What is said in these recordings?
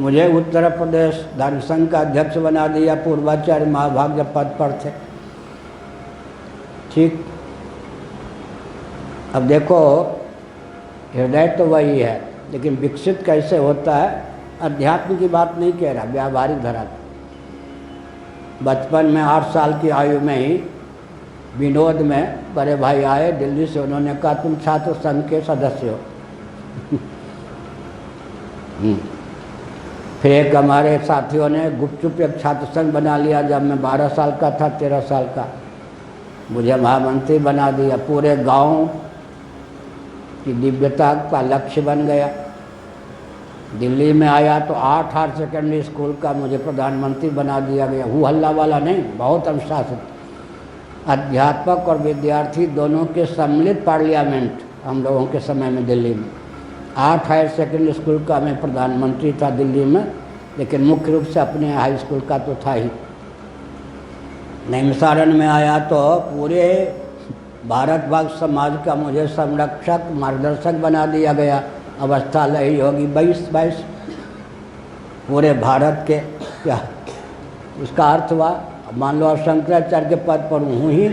मुझे उत्तर प्रदेश धर्म संघ का अध्यक्ष बना दिया, पूर्वाचार्य महाभाग जब पद पर थे। ठीक, अब देखो हृदय तो वही है, लेकिन विकसित कैसे होता है, अध्यात्म की बात नहीं कह रहा, व्यावहारिक धरा। बचपन में 8 साल की आयु में ही विनोद में बड़े भाई आए दिल्ली से, उन्होंने कहा तुम छात्र संघ के सदस्य हो। फिर एक हमारे साथियों ने गुपचुप एक छात्र संघ बना लिया, जब मैं 12 साल का था, 13 साल का, मुझे महामंत्री बना दिया। पूरे गांव की दिव्यता का लक्ष्य बन गया। दिल्ली में आया तो 8 हायर सेकेंडरी स्कूल का मुझे प्रधानमंत्री बना दिया गया। हु हल्ला वाला नहीं, बहुत अनुशासित। अध्यापक और विद्यार्थी दोनों के सम्मिलित पार्लियामेंट हम लोगों के समय में दिल्ली में। 8 हायर सेकेंडरी स्कूल का मैं प्रधानमंत्री था दिल्ली में, लेकिन मुख्य रूप से अपने हाई स्कूल का तो था ही। नैमिषारण्य में आया तो पूरे भारत भाग समाज का मुझे संरक्षक मार्गदर्शक बना दिया गया। अवस्था लही होगी 22 पूरे भारत के, क्या उसका अर्थ हुआ। मान लो अब शंकराचार्य के पद पर हूँ ही,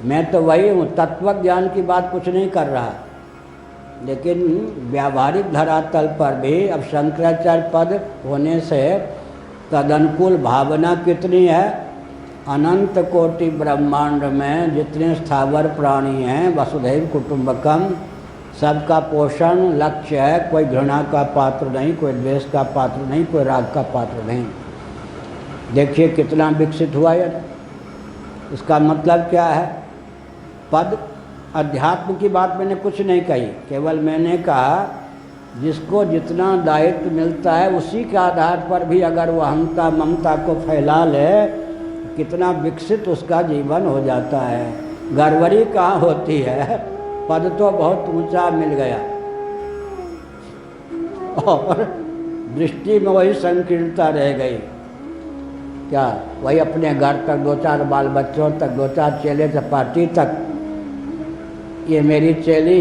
मैं तो वही हूँ, तत्व ज्ञान की बात कुछ नहीं कर रहा, लेकिन व्यावहारिक धरातल पर भी अब शंकराचार्य पद होने से तदनुकूल भावना कितनी है। अनंत कोटि ब्रह्मांड में जितने स्थावर प्राणी हैं, वसुधैव कुटुंबकम, सबका पोषण लक्ष्य है। कोई घृणा का पात्र नहीं, कोई द्वेष का पात्र नहीं, कोई राग का पात्र नहीं। देखिए कितना विकसित हुआ है। इसका मतलब क्या है, पद अध्यात्म की बात मैंने कुछ नहीं कही, केवल मैंने कहा जिसको जितना दायित्व मिलता है उसी के आधार पर भी अगर वो अहंता ममता को फैला ले, कितना विकसित उसका जीवन हो जाता है। गड़बड़ी कहाँ होती है, पद तो बहुत ऊंचा मिल गया और दृष्टि में वही संकीर्णता रह गई। क्या वही अपने घर तक, 2-4 बाल बच्चों तक, 2-4 चेले चपाटी तक, ये मेरी चेली,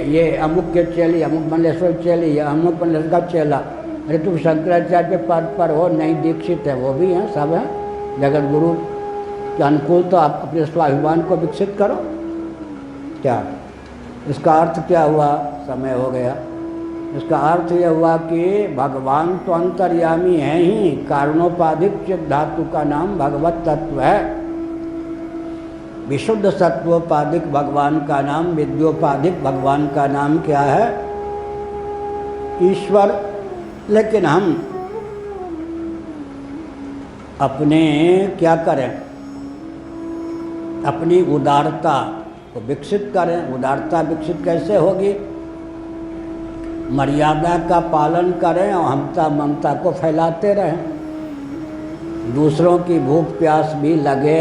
ये अमुक के चेली, अमुक मल्लेश्वर चेली, ये अमुक मल्लेश्वर का चेला। अरे तुम शंकराचार्य के पद पर हो, नहीं दीक्षित है, वो भी हैं, सब हैं। जगत गुरु के अनुकूल तो आप अपने स्वाभिमान को विकसित करो। क्या इसका अर्थ क्या हुआ, समय हो गया। इसका अर्थ यह हुआ कि भगवान तो अंतर्यामी है ही, कारणोपाधिक चित धातु का नाम भगवत तत्व है। विशुद्ध सत्वोपाधिक भगवान का नाम, विद्योपाधिक भगवान का नाम क्या है, ईश्वर। लेकिन हम अपने क्या करें, अपनी उदारता को विकसित करें। उदारता विकसित कैसे होगी, मर्यादा का पालन करें और हमता ममता को फैलाते रहें। दूसरों की भूख प्यास भी लगे